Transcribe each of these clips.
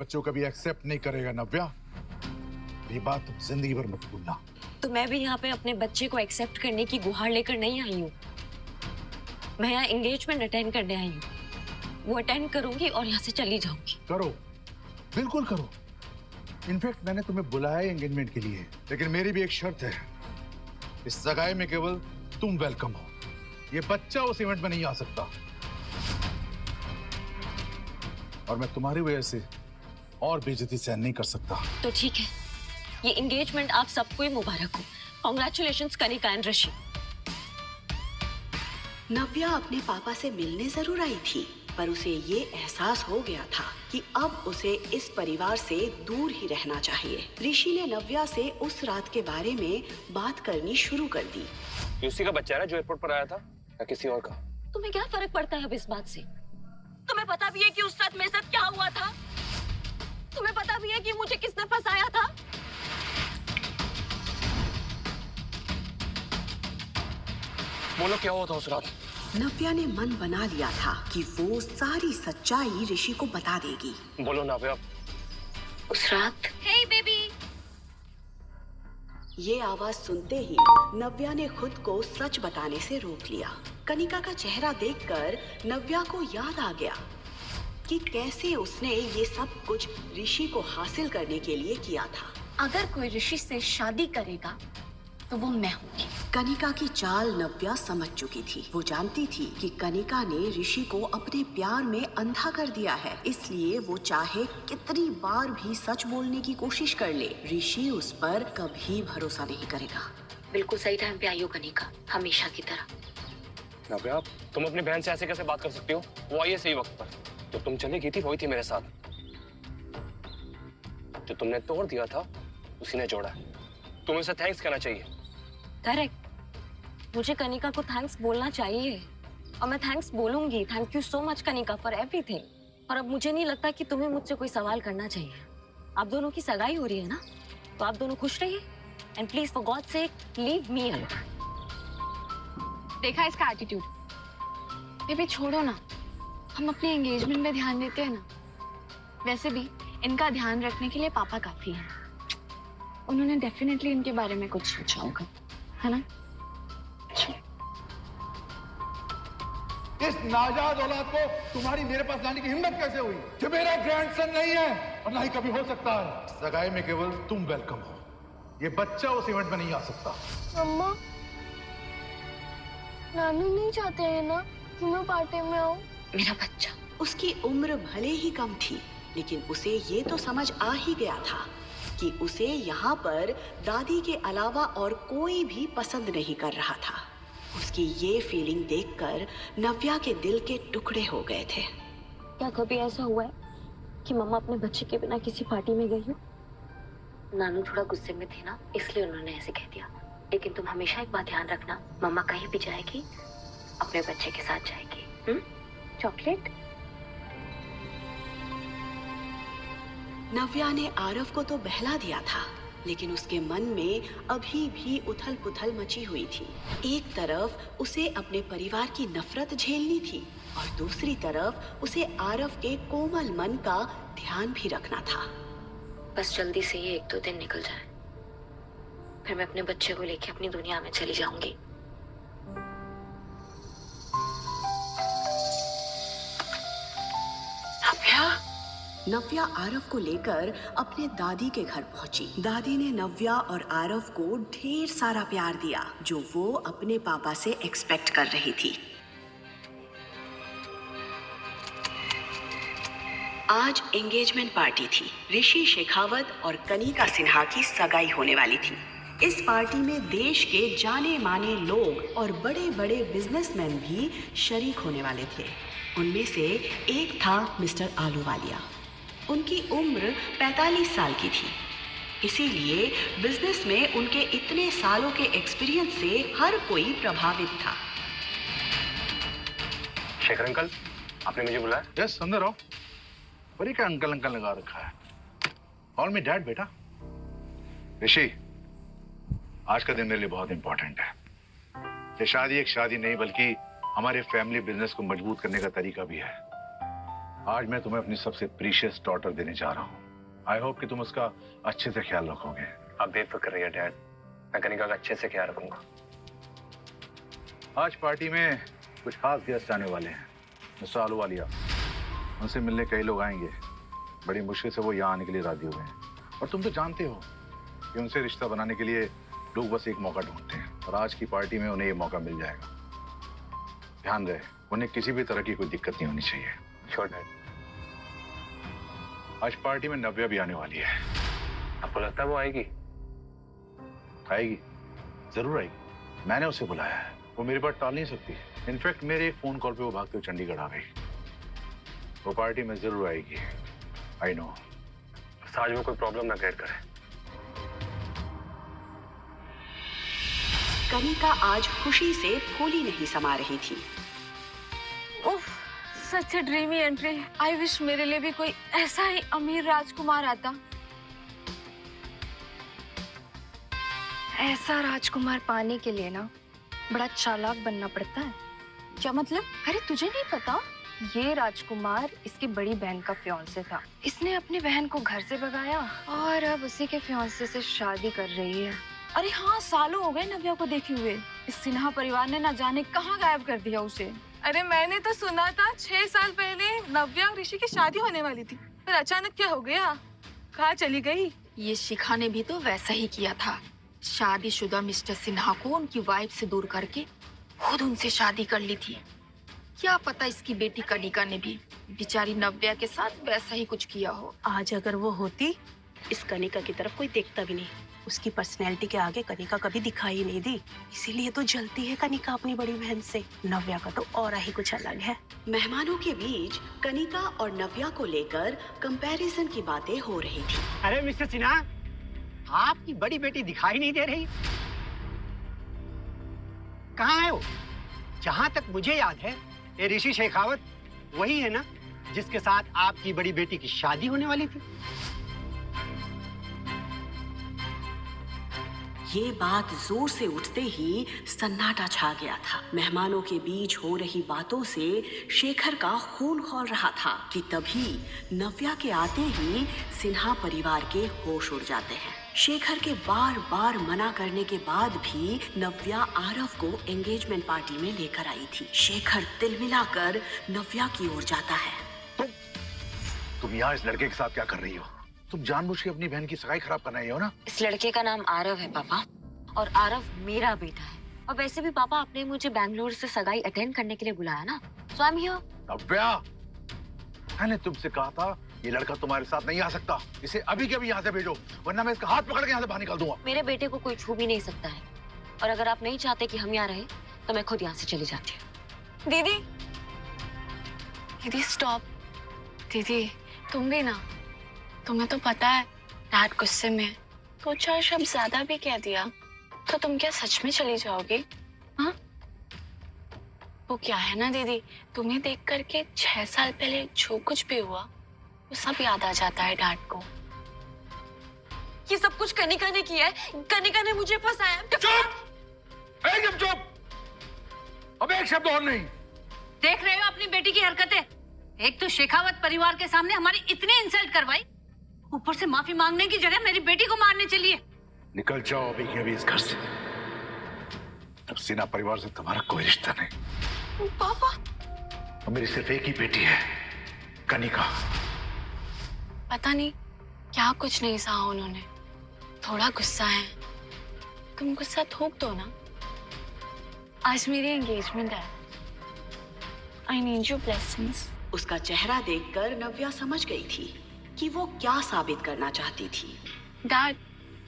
बच्चों कभी एक्सेप्ट नहीं करेगा नव्या। ये बात तुम जिंदगी भर मत भूलना। तो मैं भी यहाँ पे अपने बच्चे को एक्सेप्ट करने की गुहार लेकर नहीं आई हूँ। मैं यहाँ एंगेजमेंट अटेंड करने आई हूँ। वो अटेंड करूंगी और यहाँ से चली जाऊंगी। करो, बिल्कुल करो। इनफैक्ट मैंने तुम्हें बुलाया है एंगेजमेंट के लिए, लेकिन मेरी भी एक शर्त है। इस सगाई में केवल तुम वेलकम हो। ये बच्चा उस इवेंट में नहीं आ सकता। और मैं तुम्हारी वजह से और बेइज्जती सहन नहीं कर सकता। तो ठीक है, ये एंगेजमेंट आप सबको ही मुबारक हो। कांग्रेचुलेशंस कनिका एंड ऋषि। नव्या अपने पापा से मिलने जरूर आई थी, पर उसे ये एहसास हो गया था कि अब उसे इस परिवार से दूर ही रहना चाहिए। ऋषि ने नव्या से उस रात के बारे में बात करनी शुरू कर दी। ये उसी का बच्चा है ना जो एयरपोर्ट पर आया था, या किसी और का? तुम्हें क्या फर्क पड़ता है अब इस बात से? तुम्हें पता भी है कि उस रात मेरे साथ क्या हुआ था? तुम्हें पता भी है कि मुझे किसने फंसाया था? बोलो क्या हुआ था उस रात? नव्या ने मन बना लिया था कि वो सारी सच्चाई ऋषि को बता देगी। बोलो नव्या। उस रात हे बेबी। ये आवाज सुनते ही नव्या ने खुद को सच बताने से रोक लिया। कनिका का चेहरा देखकर नव्या को याद आ गया कि कैसे उसने ये सब कुछ ऋषि को हासिल करने के लिए किया था। अगर कोई ऋषि से शादी करेगा तो वो मैं होंगी। कनिका की चाल नव्या समझ चुकी थी। वो जानती थी कि कनिका ने ऋषि को अपने प्यार में अंधा कर दिया है, इसलिए वो चाहे कितनी बार भी सच बोलने की कोशिश कर ले, ऋषि उस पर कभी भरोसा नहीं करेगा। बिल्कुल सही टाइम पे आई हो कनिका, हमेशा की तरह। नव्या, तुम अपनी बहन से ऐसे कैसे बात कर सकती हो? वो आई है सही वक्त पर। जो तुम चली गई थी वही थी मेरे साथ। जो तुमने तोड़ दिया था उसी ने जोड़ा है। तुम्हें उसे थैंक्स कहना चाहिए। करेक्ट, मुझे कनिका को थैंक्स बोलना चाहिए और मैं थैंक्स बोलूंगी। Thank you so much Kanika for everything. और अब मुझे नहीं लगता कि तुम्हें मुझसे कोई सवाल करना चाहिए। आप दोनों की सगाई हो रही है ना, तो आप दोनों खुश रहिए and please for God sake leave me alone. देखा इसका एटीट्यूड। बेबी छोड़ो ना, हम अपने एंगेजमेंट में ध्यान देते हैं ना। वैसे भी इनका ध्यान रखने के लिए पापा काफी हैं। उन्होंने डेफिनेटली इनके बारे में कुछ सोचा होगा, है ना? इस नाजायज औलाद को तुम्हारी मेरे पास लाने की हिम्मत कैसे हुई? जो मेरा ग्रैंडसन नहीं है और ना ही कभी हो सकता है। सगाई में केवल तुम वेलकम हो। ये बच्चा उस इवेंट में नहीं आ सकता। अम्मा, नानू नहीं चाहते हैं ना कि मैं पार्टी में आऊं? मेरा बच्चा। उसकी उम्र भले ही कम थी, लेकिन उसे ये तो समझ आ ही गया था कि उसे यहाँ पर दादी के अलावा और कोई भी पसंद नहीं कर रहा था। उसकी ये फीलिंग देखकर नव्या के दिल के टुकड़े हो गए थे। क्या कभी ऐसा हुआ है कि मम्मा अपने बच्चे के बिना किसी पार्टी में गई हो? नानू थोड़ा गुस्से में थे ना, इसलिए उन्होंने ऐसे कह दिया। लेकिन तुम हमेशा एक बात ध्यान रखना, मम्मा कहीं भी जाएगी अपने बच्चे के साथ जाएगी। चॉकलेट? नव्या ने आरव को तो बहला दिया था, लेकिन उसके मन में अभी भी उथल पुथल मची हुई थी। एक तरफ उसे अपने परिवार की नफरत झेलनी थी और दूसरी तरफ उसे आरव के कोमल मन का ध्यान भी रखना था। बस जल्दी से ये 1-2 दिन निकल जाए, फिर मैं अपने बच्चे को लेके अपनी दुनिया में चली जाऊंगी। नव्या आरव को लेकर अपने दादी के घर पहुंची। दादी ने नव्या और आरव को ढेर सारा प्यार दिया, जो वो अपने पापा से एक्सपेक्ट कर रही थी। आज एंगेजमेंट पार्टी थी। ऋषि शेखावत और कनिका सिन्हा की सगाई होने वाली थी। इस पार्टी में देश के जाने माने लोग और बड़े बड़े बिजनेसमैन भी शरीक होने वाले थे। उनमें से एक था मिस्टर आलूवालिया। उनकी उम्र 45 साल की थी, इसीलिए बिजनेस में उनके इतने सालों के एक्सपीरियंस से हर कोई प्रभावित था। शेखर अंकल, आपने मुझे बुलाया? यस, अंदर आओ। बड़ी का अंकल अंकल लगा रखा है। कॉल मी डैड बेटा। ऋषि, आज का दिन मेरे लिए बहुत इंपॉर्टेंट है। ये शादी एक शादी नहीं बल्कि हमारे फैमिली बिजनेस को मजबूत करने का तरीका भी है। आज मैं तुम्हें अपनी सबसे प्रीशियस डॉटर देने जा रहा हूँ। आई होप कि तुम उसका अच्छे से ख्याल रखोगे। आप बेफिक्र रहिए डैड, मैं कनिका का अच्छे से ख्याल रखूंगा। आज पार्टी में कुछ खास गेस्ट आने वाले हैं। मिस्टर आलूवालिया, उनसे मिलने कई लोग आएंगे। बड़ी मुश्किल से वो यहाँ आने के लिए राजी हुए हैं। और तुम तो जानते हो कि उनसे रिश्ता बनाने के लिए लोग बस एक मौका ढूंढते हैं, और आज की पार्टी में उन्हें ये मौका मिल जाएगा। ध्यान रहे, उन्हें किसी भी तरह की कोई दिक्कत नहीं होनी चाहिए। Sure dad. आज पार्टी में नव्या भी आने वाली है। आपको लगता है वो आएगी? आएगी, जरूर आएगी। मैंने उसे बुलाया है, वो मेरी बात टाल नहीं सकती। इनफैक्ट मेरे एक फोन कॉल पे वो भागते हुए चंडीगढ़ आ गई। वो पार्टी में जरूर आएगी। I know. आज में कोई प्रॉब्लम ना क्रिएट करे। कनिका आज खुशी से फूली नहीं समा रही थी। उफ, सच ए ड्रीमी एंट्री। आई विश मेरे लिए भी कोई ऐसा ही अमीर राजकुमार आता। ऐसा राजकुमार पाने के लिए ना बड़ा चालाक बनना पड़ता है। क्या मतलब? अरे तुझे नहीं पता, ये राजकुमार इसकी बड़ी बहन का फियांसे था। इसने अपनी बहन को घर से भगाया और अब उसी के फियांसे से शादी कर रही है। अरे हाँ, सालों हो गए नव्या को देखे हुए। इस सिन्हा परिवार ने ना जाने कहाँ गायब कर दिया उसे। अरे मैंने तो सुना था 6 साल पहले नव्या और ऋषि की शादी होने वाली थी, फिर अचानक क्या हो गया? कहाँ चली गई? ये शिखा ने भी तो वैसा ही किया था। शादीशुदा मिस्टर सिन्हा को उनकी वाइफ से दूर करके खुद उनसे शादी कर ली थी। क्या पता इसकी बेटी कनिका ने भी बेचारी नव्या के साथ वैसा ही कुछ किया हो। आज अगर वो होती, इस कनिका की तरफ कोई देखता भी नहीं। उसकी पर्सनैलिटी के आगे कनिका कभी दिखाई नहीं दी, इसीलिए तो जलती है कनिका अपनी बड़ी बहन से। नव्या का तो और ही कुछ अलग है। मेहमानों के बीच कनिका और नव्या को लेकर कंपैरिजन की बातें हो रही थी। अरे मिस्टर सिन्हा, आपकी बड़ी बेटी दिखाई नहीं दे रही। कहाँ है वो? जहाँ तक मुझे याद है, ये ऋषि शेखावत वही है ना जिसके साथ आपकी बड़ी बेटी की शादी होने वाली थी। ये बात जोर से उठते ही सन्नाटा छा गया था। मेहमानों के बीच हो रही बातों से शेखर का खून खौल रहा था कि तभी नव्या के आते ही सिन्हा परिवार के होश उड़ जाते हैं। शेखर के बार बार मना करने के बाद भी नव्या आरव को एंगेजमेंट पार्टी में लेकर आई थी। शेखर तिलमिलाकर नव्या की ओर जाता है। तुम यहाँ इस लड़के के साथ क्या कर रही हो? तुम जानबूझ के अपनी बहन की सगाई खराब करना ही हो ना? इस लड़के का नाम आरव है पापा, और आरव मेरा बेटा है। और वैसे भी पापा, आपने मुझे बैंगलोर से सगाई अटेंड करने के लिए बुलाया ना, सो आई एम हियर। नव्या, मैंने तुमसे कहा था ये लड़का तुम्हारे साथ नहीं आ सकता। इसे अभी के अभी यहाँ से भेजो, वरना मैं इसका हाथ पकड़ के यहाँ से बाहर निकाल दूंगा। मेरे बेटे को कोई छू भी नहीं सकता है, और अगर आप नहीं चाहते कि हम यहाँ रहे तो मैं खुद यहाँ से चली जाती हूँ। दीदी, दीदी स्टॉप। दीदी तुम भी ना, तुम्हें तो पता है डैड गुस्से में 2-4 शब्द ज्यादा भी कह दिया तो तुम क्या सच में चली जाओगी? हाँ, वो क्या है ना दीदी, तुम्हें देख करके 6 साल पहले जो कुछ भी हुआ वो सब याद आ जाता है डैड को। ये सब कुछ कनिका ने किया है, कनिका ने मुझे फंसाया। चुप! एकदम चुप! अब एक शब्द और नहीं। देख रहे हो अपनी बेटी की हरकतें? एक तो शेखावत परिवार के सामने हमारी इतनी इंसल्ट करवाई, ऊपर से माफी मांगने की जगह मेरी बेटी को मारने चली है। निकल जाओ अभी के अभी इस घर से। अब सिन्हा परिवार से तुम्हारा कोई रिश्ता नहीं। पापा, और मेरी सिर्फ एक ही बेटी है, कनिका। पता नहीं क्या कुछ नहीं सहा उन्होंने, थोड़ा गुस्सा है। तुम गुस्सा थूक दो ना। आज मेरी एंगेजमेंट है। I need your blessings. उसका चेहरा देखकर नव्या समझ गई थी कि वो क्या साबित करना चाहती थी। डैड,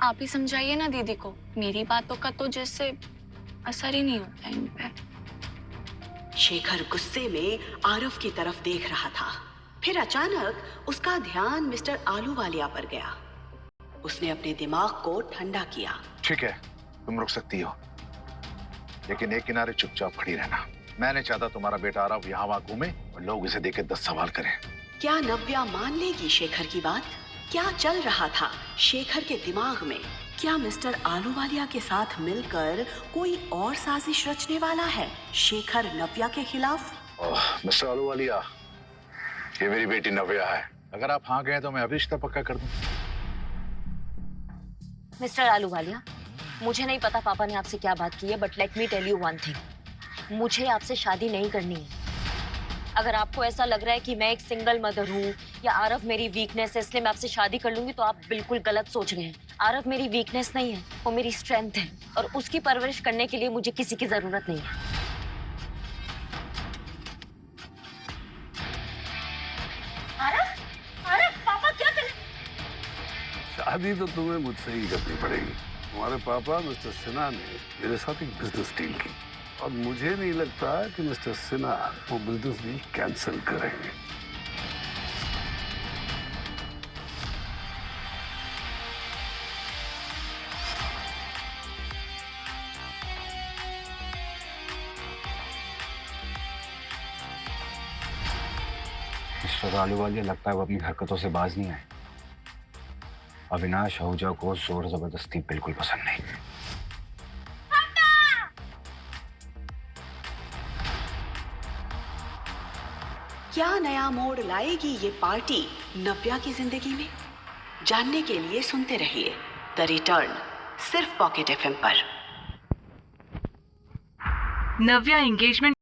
आप ही समझाइए ना दीदी को। मेरी बातों का तो जैसे असर ही नहीं होता इन पे। शेखर गुस्से में आरव की तरफ देख रहा था। फिर अचानक उसका ध्यान मिस्टर आलूवालिया पर गया। उसने अपने दिमाग को ठंडा किया। ठीक है, तुम रुक सकती हो, लेकिन एक किनारे चुपचाप खड़ी रहना। मैंने चाहता तुम्हारा बेटा आरव यहाँ वहाँ घूमे और लोग इसे देख के 10 सवाल करें। क्या नव्या मान लेगी शेखर की बात? क्या चल रहा था शेखर के दिमाग में? क्या मिस्टर आलूवालिया के साथ मिलकर कोई और साजिश रचने वाला है शेखर नव्या के खिलाफ? मिस्टर आलूवालिया, ये मेरी बेटी नव्या है। अगर आप हाँ गए तो मैं अभी रिश्ता पक्का कर दूं। मिस्टर आलूवालिया, मुझे नहीं पता पापा ने आपसे क्या बात की है, but let me tell you one thing, मुझे आपसे शादी नहीं करनी है। अगर आपको ऐसा लग रहा है कि मैं एक सिंगल मदर हूँ या आरव मेरी वीकनेस है इसलिए मैं आपसे शादी कर लूंगी, तो आप बिल्कुल गलत सोच रहे हैं। आरव मेरी वीकनेस नहीं है, वो मेरी स्ट्रेंथ है, और उसकी परवरिश करने के लिए मुझे किसी की जरूरत नहीं है। शादी तो तुम्हें मुझसे ही करनी पड़ेगी। तुम्हारे पापा मिस्टर सिन्हा ने मेरे साथ एक बिजनेस डील की और मुझे नहीं लगता कि मिस्टर सिन्हा वो बिजनेस डील कैंसिल करेंगे। मिस्टर आलूवालिया, लगता है वो अपनी हरकतों से बाज नहीं आए। अविनाश आहूजा को जोर जबरदस्ती बिल्कुल पसंद नहीं। क्या नया मोड़ लाएगी ये पार्टी नव्या की जिंदगी में? जानने के लिए सुनते रहिए द रिटर्न, सिर्फ पॉकेट FM पर। नव्या एंगेजमेंट